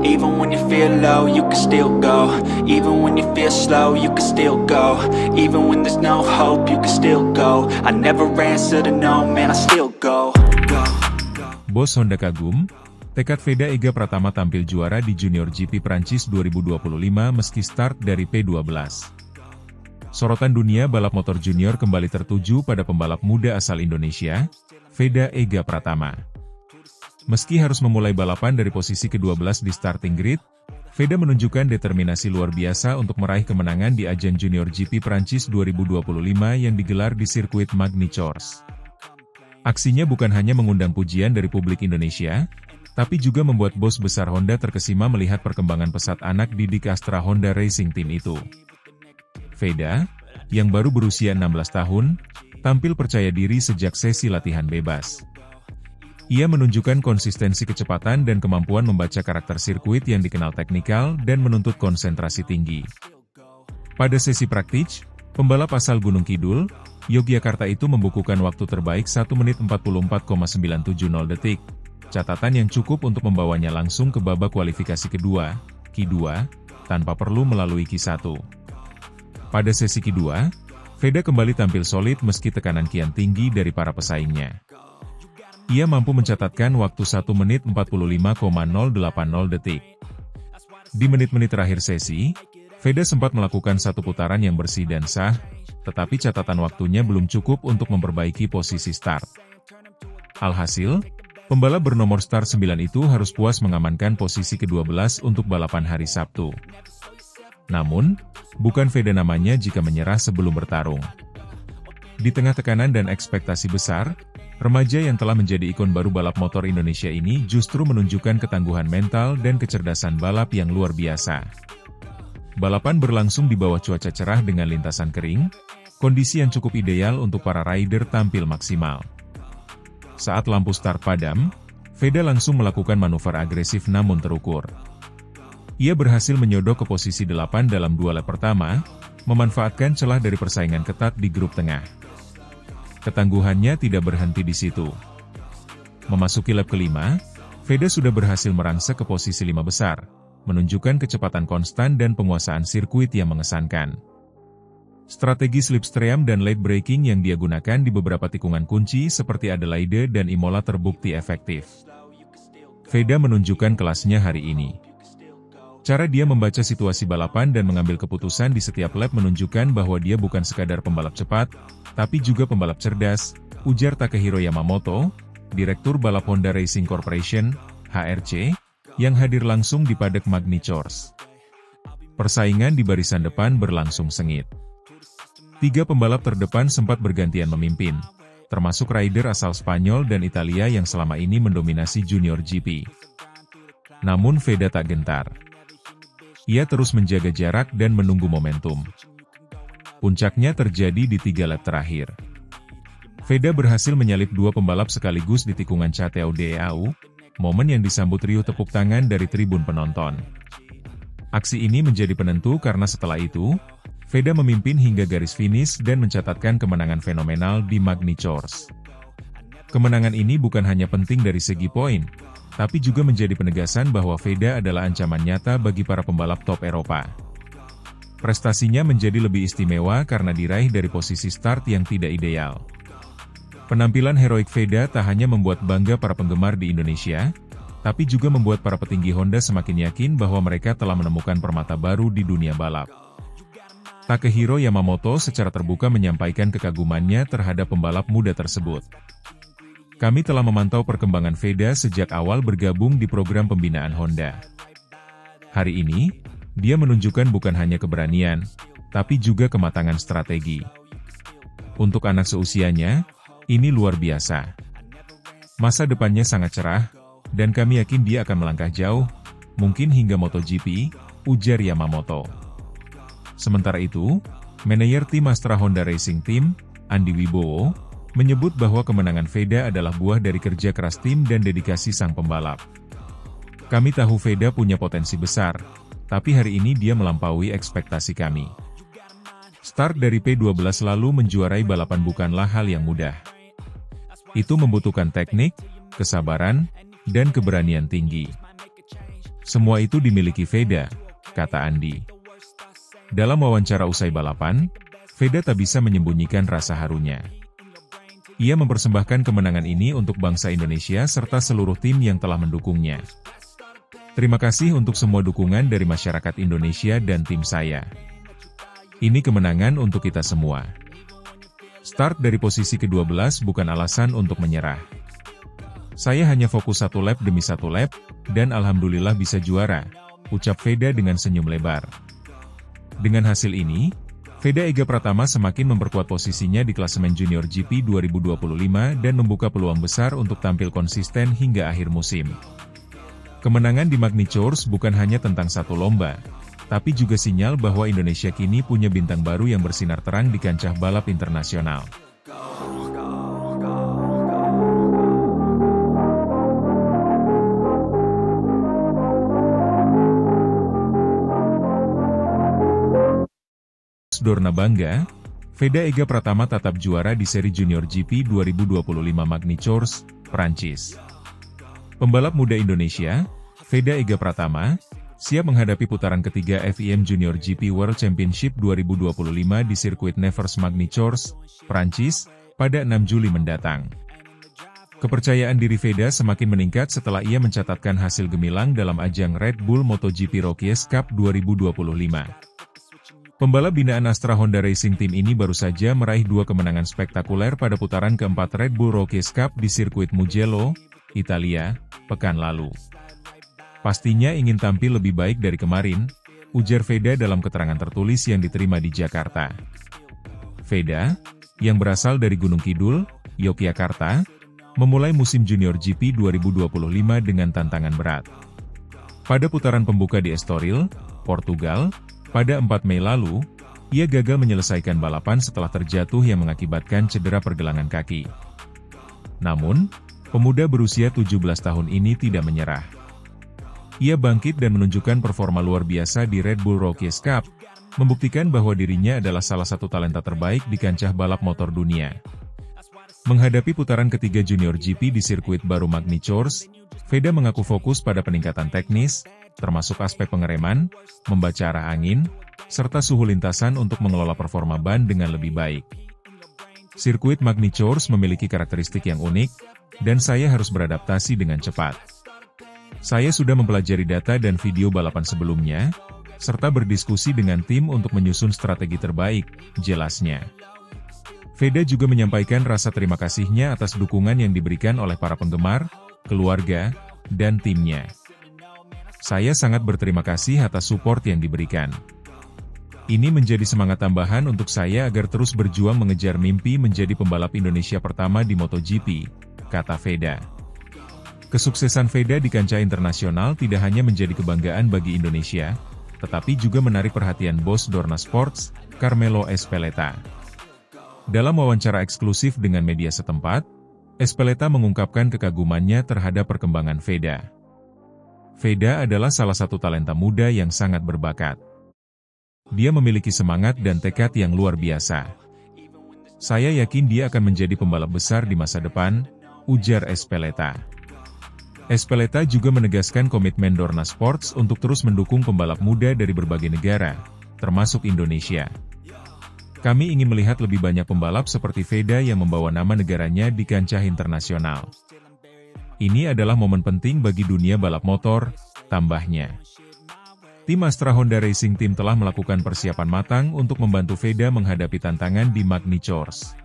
Even when you feel low, you can still go. Even when you feel slow, you can still go. Even when there's no hope, you can still go. I never answer to no, man, I still go. Bos Honda kagum, tekad Veda Ega Pratama tampil juara di Junior GP Prancis 2025 meski start dari P12. Sorotan dunia balap motor junior kembali tertuju pada pembalap muda asal Indonesia, Veda Ega Pratama. Meski harus memulai balapan dari posisi ke-12 di starting grid, Veda menunjukkan determinasi luar biasa untuk meraih kemenangan di ajang Junior GP Prancis 2025 yang digelar di sirkuit Magny-Cours. Aksinya bukan hanya mengundang pujian dari publik Indonesia, tapi juga membuat bos besar Honda terkesima melihat perkembangan pesat anak didik Astra Honda Racing Team itu. Veda, yang baru berusia 16 tahun, tampil percaya diri sejak sesi latihan bebas. Ia menunjukkan konsistensi kecepatan dan kemampuan membaca karakter sirkuit yang dikenal teknikal dan menuntut konsentrasi tinggi. Pada sesi praktik, pembalap asal Gunung Kidul, Yogyakarta itu membukukan waktu terbaik 1 menit 44,970 detik, catatan yang cukup untuk membawanya langsung ke babak kualifikasi kedua, Q2, tanpa perlu melalui Q1. Pada sesi Q2, Veda kembali tampil solid meski tekanan kian tinggi dari para pesaingnya. Ia mampu mencatatkan waktu 1 menit 45,080 detik. Di menit-menit terakhir sesi, Veda sempat melakukan satu putaran yang bersih dan sah, tetapi catatan waktunya belum cukup untuk memperbaiki posisi start. Alhasil, pembalap bernomor start 9 itu harus puas mengamankan posisi ke-12 untuk balapan hari Sabtu. Namun, bukan Veda namanya jika menyerah sebelum bertarung. Di tengah tekanan dan ekspektasi besar, remaja yang telah menjadi ikon baru balap motor Indonesia ini justru menunjukkan ketangguhan mental dan kecerdasan balap yang luar biasa. Balapan berlangsung di bawah cuaca cerah dengan lintasan kering, kondisi yang cukup ideal untuk para rider tampil maksimal. Saat lampu start padam, Veda langsung melakukan manuver agresif namun terukur. Ia berhasil menyodok ke posisi 8 dalam 2 lap pertama, memanfaatkan celah dari persaingan ketat di grup tengah. Ketangguhannya tidak berhenti di situ. Memasuki lap kelima, Veda sudah berhasil merangsek ke posisi 5 besar, menunjukkan kecepatan konstan dan penguasaan sirkuit yang mengesankan. Strategi slipstream dan late braking yang dia gunakan di beberapa tikungan kunci seperti Adelaide dan Imola terbukti efektif. Veda menunjukkan kelasnya hari ini. Cara dia membaca situasi balapan dan mengambil keputusan di setiap lap menunjukkan bahwa dia bukan sekadar pembalap cepat, tapi juga pembalap cerdas, ujar Takehiro Yamamoto, Direktur Balap Honda Racing Corporation, HRC, yang hadir langsung di paddock Magny-Cours. Persaingan di barisan depan berlangsung sengit. 3 pembalap terdepan sempat bergantian memimpin, termasuk rider asal Spanyol dan Italia yang selama ini mendominasi Junior GP. Namun Veda tak gentar. Ia terus menjaga jarak dan menunggu momentum. Puncaknya terjadi di 3 lap terakhir. Veda berhasil menyalip 2 pembalap sekaligus di tikungan Château d'Eau, momen yang disambut riuh tepuk tangan dari tribun penonton. Aksi ini menjadi penentu karena setelah itu, Veda memimpin hingga garis finish dan mencatatkan kemenangan fenomenal di Magny-Cours. Kemenangan ini bukan hanya penting dari segi poin, tapi juga menjadi penegasan bahwa Veda adalah ancaman nyata bagi para pembalap top Eropa. Prestasinya menjadi lebih istimewa karena diraih dari posisi start yang tidak ideal. Penampilan heroik Veda tak hanya membuat bangga para penggemar di Indonesia, tapi juga membuat para petinggi Honda semakin yakin bahwa mereka telah menemukan permata baru di dunia balap. Takehiro Yamamoto secara terbuka menyampaikan kekagumannya terhadap pembalap muda tersebut. Kami telah memantau perkembangan Veda sejak awal bergabung di program pembinaan Honda. Hari ini, dia menunjukkan bukan hanya keberanian, tapi juga kematangan strategi. Untuk anak seusianya, ini luar biasa. Masa depannya sangat cerah, dan kami yakin dia akan melangkah jauh, mungkin hingga MotoGP, ujar Yamamoto. Sementara itu, manajer tim Astra Honda Racing Team, Andi Wibowo, menyebut bahwa kemenangan Veda adalah buah dari kerja keras tim dan dedikasi sang pembalap. Kami tahu Veda punya potensi besar, tapi hari ini dia melampaui ekspektasi kami. Start dari P12 lalu menjuarai balapan bukanlah hal yang mudah. Itu membutuhkan teknik, kesabaran, dan keberanian tinggi. Semua itu dimiliki Veda, kata Andi. Dalam wawancara usai balapan, Veda tak bisa menyembunyikan rasa harunya. Ia mempersembahkan kemenangan ini untuk bangsa Indonesia serta seluruh tim yang telah mendukungnya. Terima kasih untuk semua dukungan dari masyarakat Indonesia dan tim saya. Ini kemenangan untuk kita semua. Start dari posisi ke-12 bukan alasan untuk menyerah. Saya hanya fokus satu lap demi satu lap, dan alhamdulillah bisa juara, ucap Veda dengan senyum lebar. Dengan hasil ini, Veda Ega Pratama semakin memperkuat posisinya di klasemen Junior GP 2025 dan membuka peluang besar untuk tampil konsisten hingga akhir musim. Kemenangan di Magny-Cours bukan hanya tentang satu lomba, tapi juga sinyal bahwa Indonesia kini punya bintang baru yang bersinar terang di kancah balap internasional. Dorna bangga, Veda Ega Pratama tetap juara di seri Junior GP 2025 Magny-Cours, Prancis. Pembalap muda Indonesia, Veda Ega Pratama, siap menghadapi putaran ketiga FIM Junior GP World Championship 2025 di sirkuit Nevers Magny-Cours, Prancis, pada 6 Juli mendatang. Kepercayaan diri Veda semakin meningkat setelah ia mencatatkan hasil gemilang dalam ajang Red Bull MotoGP Rookies Cup 2025. Pembalap binaan Astra Honda Racing Team ini baru saja meraih 2 kemenangan spektakuler pada putaran keempat Red Bull Rookies Cup di sirkuit Mugello, Italia, pekan lalu. Pastinya ingin tampil lebih baik dari kemarin, ujar Veda dalam keterangan tertulis yang diterima di Jakarta. Veda, yang berasal dari Gunung Kidul, Yogyakarta, memulai musim Junior GP 2025 dengan tantangan berat. Pada putaran pembuka di Estoril, Portugal, pada 4 Mei lalu, ia gagal menyelesaikan balapan setelah terjatuh yang mengakibatkan cedera pergelangan kaki. Namun, pemuda berusia 17 tahun ini tidak menyerah. Ia bangkit dan menunjukkan performa luar biasa di Red Bull Rookies Cup, membuktikan bahwa dirinya adalah salah satu talenta terbaik di kancah balap motor dunia. Menghadapi putaran ketiga Junior GP di sirkuit baru Magny-Cours, Veda mengaku fokus pada peningkatan teknis, termasuk aspek pengereman, membaca arah angin, serta suhu lintasan untuk mengelola performa ban dengan lebih baik. Sirkuit Magny-Cours memiliki karakteristik yang unik, dan saya harus beradaptasi dengan cepat. Saya sudah mempelajari data dan video balapan sebelumnya, serta berdiskusi dengan tim untuk menyusun strategi terbaik, jelasnya. Veda juga menyampaikan rasa terima kasihnya atas dukungan yang diberikan oleh para penggemar, keluarga, dan timnya. Saya sangat berterima kasih atas support yang diberikan. Ini menjadi semangat tambahan untuk saya agar terus berjuang mengejar mimpi menjadi pembalap Indonesia pertama di MotoGP, kata Veda. Kesuksesan Veda di kancah internasional tidak hanya menjadi kebanggaan bagi Indonesia, tetapi juga menarik perhatian bos Dorna Sports, Carmelo Ezpeleta. Dalam wawancara eksklusif dengan media setempat, Ezpeleta mengungkapkan kekagumannya terhadap perkembangan Veda. Veda adalah salah satu talenta muda yang sangat berbakat. Dia memiliki semangat dan tekad yang luar biasa. Saya yakin dia akan menjadi pembalap besar di masa depan, ujar Ezpeleta. Ezpeleta juga menegaskan komitmen Dorna Sports untuk terus mendukung pembalap muda dari berbagai negara, termasuk Indonesia. Kami ingin melihat lebih banyak pembalap seperti Veda yang membawa nama negaranya di kancah internasional. Ini adalah momen penting bagi dunia balap motor, tambahnya. Tim Astra Honda Racing Team telah melakukan persiapan matang untuk membantu Veda menghadapi tantangan di Magny-Cours.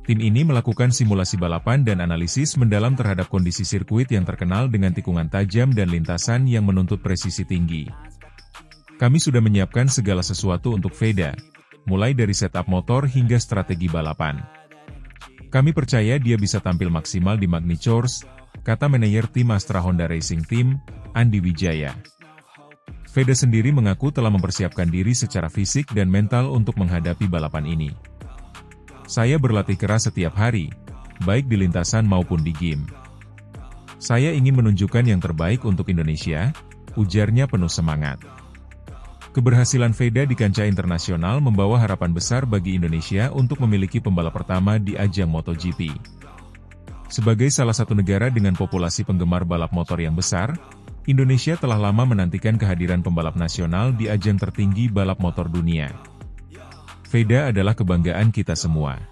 Tim ini melakukan simulasi balapan dan analisis mendalam terhadap kondisi sirkuit yang terkenal dengan tikungan tajam dan lintasan yang menuntut presisi tinggi. Kami sudah menyiapkan segala sesuatu untuk Veda, mulai dari setup motor hingga strategi balapan. Kami percaya dia bisa tampil maksimal di Magny-Cours, kata manajer tim Astra Honda Racing Team, Andi Wijaya. Veda sendiri mengaku telah mempersiapkan diri secara fisik dan mental untuk menghadapi balapan ini. Saya berlatih keras setiap hari, baik di lintasan maupun di game. Saya ingin menunjukkan yang terbaik untuk Indonesia, ujarnya penuh semangat. Keberhasilan Veda di kancah internasional membawa harapan besar bagi Indonesia untuk memiliki pembalap pertama di ajang MotoGP. Sebagai salah satu negara dengan populasi penggemar balap motor yang besar, Indonesia telah lama menantikan kehadiran pembalap nasional di ajang tertinggi balap motor dunia. Veda adalah kebanggaan kita semua.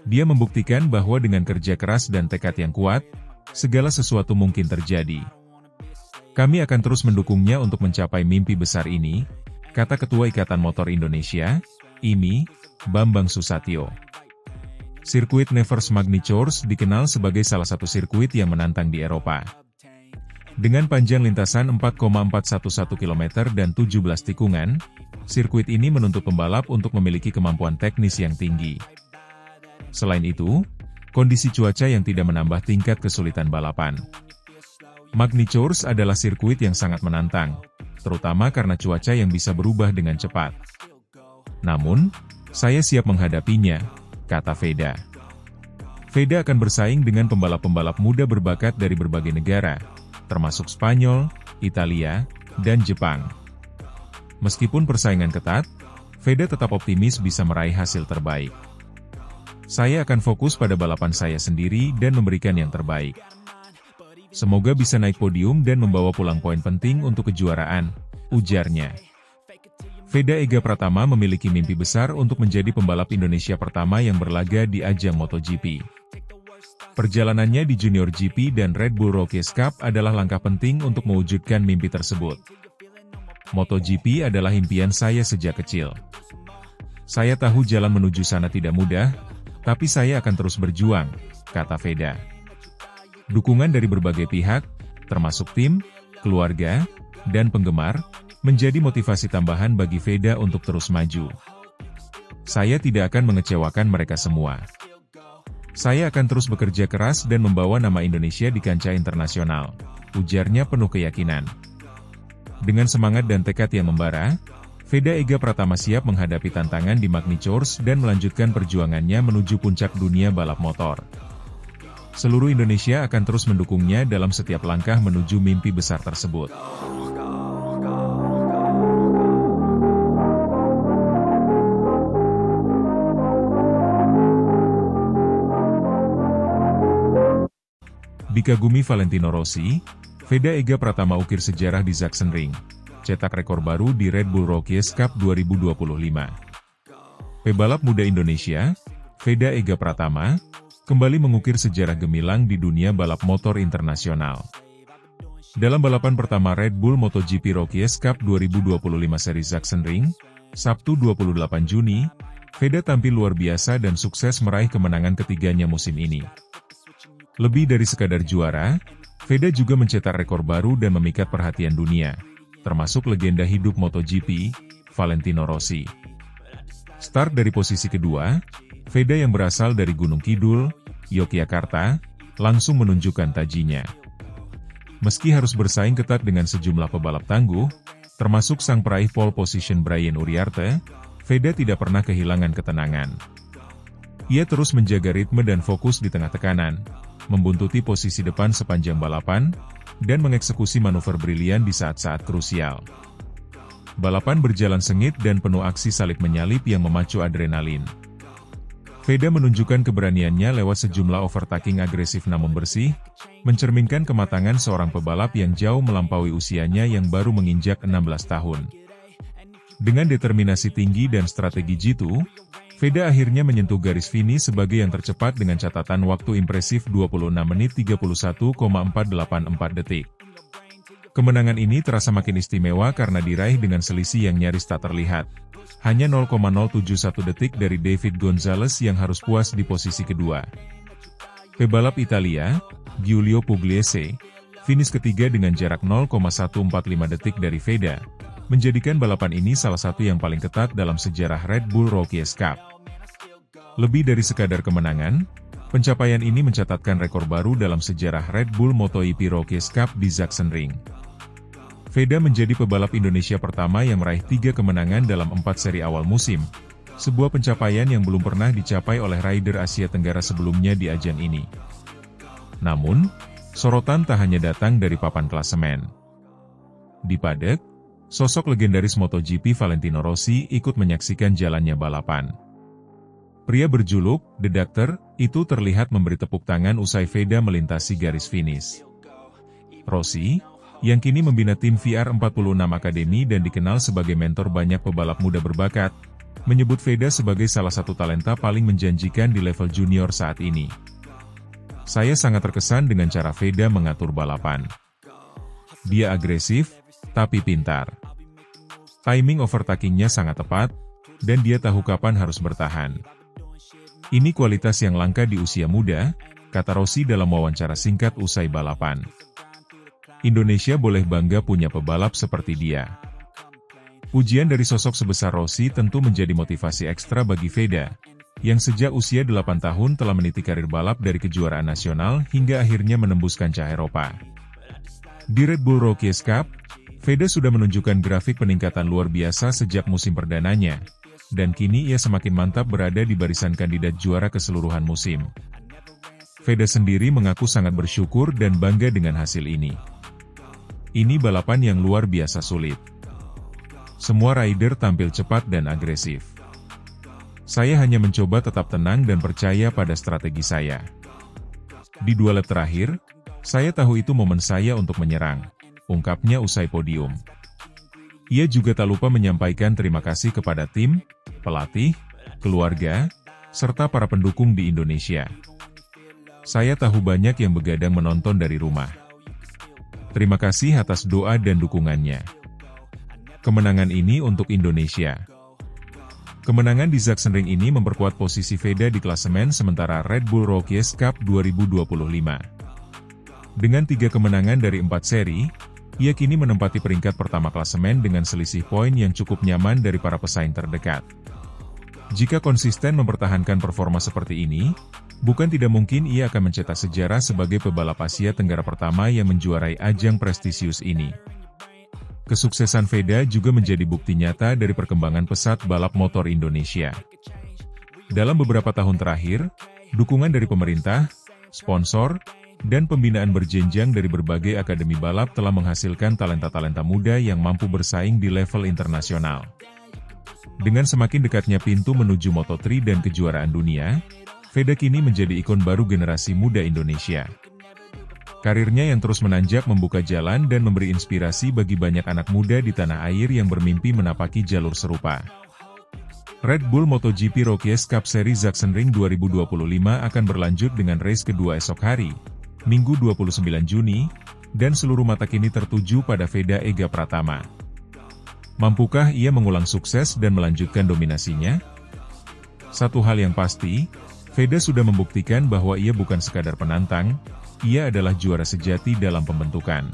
Dia membuktikan bahwa dengan kerja keras dan tekad yang kuat, segala sesuatu mungkin terjadi. Kami akan terus mendukungnya untuk mencapai mimpi besar ini, kata Ketua Ikatan Motor Indonesia, IMI, Bambang Susatyo. Sirkuit Nevers Magny-Cours dikenal sebagai salah satu sirkuit yang menantang di Eropa. Dengan panjang lintasan 4,411 km dan 17 tikungan, sirkuit ini menuntut pembalap untuk memiliki kemampuan teknis yang tinggi. Selain itu, kondisi cuaca yang tidak menambah tingkat kesulitan balapan. Magny-Cours adalah sirkuit yang sangat menantang, terutama karena cuaca yang bisa berubah dengan cepat. Namun, saya siap menghadapinya, kata Veda. Veda akan bersaing dengan pembalap-pembalap muda berbakat dari berbagai negara, termasuk Spanyol, Italia, dan Jepang. Meskipun persaingan ketat, Veda tetap optimis bisa meraih hasil terbaik. Saya akan fokus pada balapan saya sendiri dan memberikan yang terbaik. Semoga bisa naik podium dan membawa pulang poin penting untuk kejuaraan, ujarnya. Veda Ega Pratama memiliki mimpi besar untuk menjadi pembalap Indonesia pertama yang berlaga di ajang MotoGP. Perjalanannya di Junior GP dan Red Bull Rookies Cup adalah langkah penting untuk mewujudkan mimpi tersebut. MotoGP adalah impian saya sejak kecil. Saya tahu jalan menuju sana tidak mudah, tapi saya akan terus berjuang, kata Veda. Dukungan dari berbagai pihak, termasuk tim, keluarga, dan penggemar, menjadi motivasi tambahan bagi Veda untuk terus maju. Saya tidak akan mengecewakan mereka semua. Saya akan terus bekerja keras dan membawa nama Indonesia di kancah internasional, ujarnya penuh keyakinan. Dengan semangat dan tekad yang membara, Veda Ega Pratama siap menghadapi tantangan di Magny-Cours dan melanjutkan perjuangannya menuju puncak dunia balap motor. Seluruh Indonesia akan terus mendukungnya dalam setiap langkah menuju mimpi besar tersebut. Dikagumi Valentino Rossi, Veda Ega Pratama ukir sejarah di Sachsenring, cetak rekor baru di Red Bull Rookies Cup 2025. Pebalap muda Indonesia, Veda Ega Pratama, kembali mengukir sejarah gemilang di dunia balap motor internasional. Dalam balapan pertama Red Bull MotoGP Rookies Cup 2025 seri Sachsenring, Sabtu 28 Juni, Veda tampil luar biasa dan sukses meraih kemenangan ketiganya musim ini. Lebih dari sekadar juara, Veda juga mencetak rekor baru dan memikat perhatian dunia, termasuk legenda hidup MotoGP, Valentino Rossi. Start dari posisi kedua, Veda yang berasal dari Gunung Kidul, Yogyakarta, langsung menunjukkan tajinya. Meski harus bersaing ketat dengan sejumlah pebalap tangguh, termasuk sang peraih pole position Brian Uriarte, Veda tidak pernah kehilangan ketenangan. Ia terus menjaga ritme dan fokus di tengah tekanan, membuntuti posisi depan sepanjang balapan, dan mengeksekusi manuver brilian di saat-saat krusial. Balapan berjalan sengit dan penuh aksi salip menyalip yang memacu adrenalin. Veda menunjukkan keberaniannya lewat sejumlah overtaking agresif namun bersih, mencerminkan kematangan seorang pebalap yang jauh melampaui usianya yang baru menginjak 16 tahun. Dengan determinasi tinggi dan strategi jitu, Veda akhirnya menyentuh garis finish sebagai yang tercepat dengan catatan waktu impresif 26 menit 31,484 detik. Kemenangan ini terasa makin istimewa karena diraih dengan selisih yang nyaris tak terlihat. Hanya 0,071 detik dari David Gonzalez yang harus puas di posisi kedua. Pebalap Italia, Giulio Pugliese, finish ketiga dengan jarak 0,145 detik dari Veda, menjadikan balapan ini salah satu yang paling ketat dalam sejarah Red Bull Rookies Cup. Lebih dari sekadar kemenangan, pencapaian ini mencatatkan rekor baru dalam sejarah Red Bull MotoGP Rookies Cup di Sachsenring. Veda menjadi pebalap Indonesia pertama yang meraih 3 kemenangan dalam 4 seri awal musim, sebuah pencapaian yang belum pernah dicapai oleh rider Asia Tenggara sebelumnya di ajang ini. Namun, sorotan tak hanya datang dari papan klasemen. Di paddock, sosok legendaris MotoGP Valentino Rossi ikut menyaksikan jalannya balapan. Pria berjuluk The Doctor itu terlihat memberi tepuk tangan usai Veda melintasi garis finish. Rossi, yang kini membina tim VR46 Academy dan dikenal sebagai mentor banyak pebalap muda berbakat, menyebut Veda sebagai salah satu talenta paling menjanjikan di level junior saat ini. Saya sangat terkesan dengan cara Veda mengatur balapan. Dia agresif, tapi pintar. Timing overtakingnya sangat tepat, dan dia tahu kapan harus bertahan. Ini kualitas yang langka di usia muda, kata Rossi dalam wawancara singkat usai balapan. Indonesia boleh bangga punya pebalap seperti dia. Pujian dari sosok sebesar Rossi tentu menjadi motivasi ekstra bagi Veda, yang sejak usia 8 tahun telah meniti karir balap dari kejuaraan nasional hingga akhirnya menembus kancah Eropa. Di Red Bull Rookies Cup, Veda sudah menunjukkan grafik peningkatan luar biasa sejak musim perdananya, dan kini ia semakin mantap berada di barisan kandidat juara keseluruhan musim. Veda sendiri mengaku sangat bersyukur dan bangga dengan hasil ini. Ini balapan yang luar biasa sulit. Semua rider tampil cepat dan agresif. Saya hanya mencoba tetap tenang dan percaya pada strategi saya. Di 2 lap terakhir, saya tahu itu momen saya untuk menyerang, ungkapnya usai podium. Ia juga tak lupa menyampaikan terima kasih kepada tim, pelatih, keluarga, serta para pendukung di Indonesia. Saya tahu banyak yang begadang menonton dari rumah. Terima kasih atas doa dan dukungannya. Kemenangan ini untuk Indonesia. Kemenangan di Sachsenring ini memperkuat posisi Veda di klasemen sementara Red Bull Rookies Cup 2025. Dengan 3 kemenangan dari 4 seri, ia kini menempati peringkat pertama klasemen dengan selisih poin yang cukup nyaman dari para pesaing terdekat. Jika konsisten mempertahankan performa seperti ini, bukan tidak mungkin ia akan mencetak sejarah sebagai pebalap Asia Tenggara pertama yang menjuarai ajang prestisius ini. Kesuksesan Veda juga menjadi bukti nyata dari perkembangan pesat balap motor Indonesia. Dalam beberapa tahun terakhir, dukungan dari pemerintah, sponsor, dan pembinaan berjenjang dari berbagai akademi balap telah menghasilkan talenta-talenta muda yang mampu bersaing di level internasional. Dengan semakin dekatnya pintu menuju Moto3 dan kejuaraan dunia, Veda kini menjadi ikon baru generasi muda Indonesia. Karirnya yang terus menanjak membuka jalan dan memberi inspirasi bagi banyak anak muda di tanah air yang bermimpi menapaki jalur serupa. Red Bull MotoGP Rookies Cup Seri Sachsenring 2025 akan berlanjut dengan race kedua esok hari, Minggu 29 Juni, dan seluruh mata kini tertuju pada Veda Ega Pratama. Mampukah ia mengulang sukses dan melanjutkan dominasinya? Satu hal yang pasti, Veda sudah membuktikan bahwa ia bukan sekadar penantang, ia adalah juara sejati dalam pembentukan.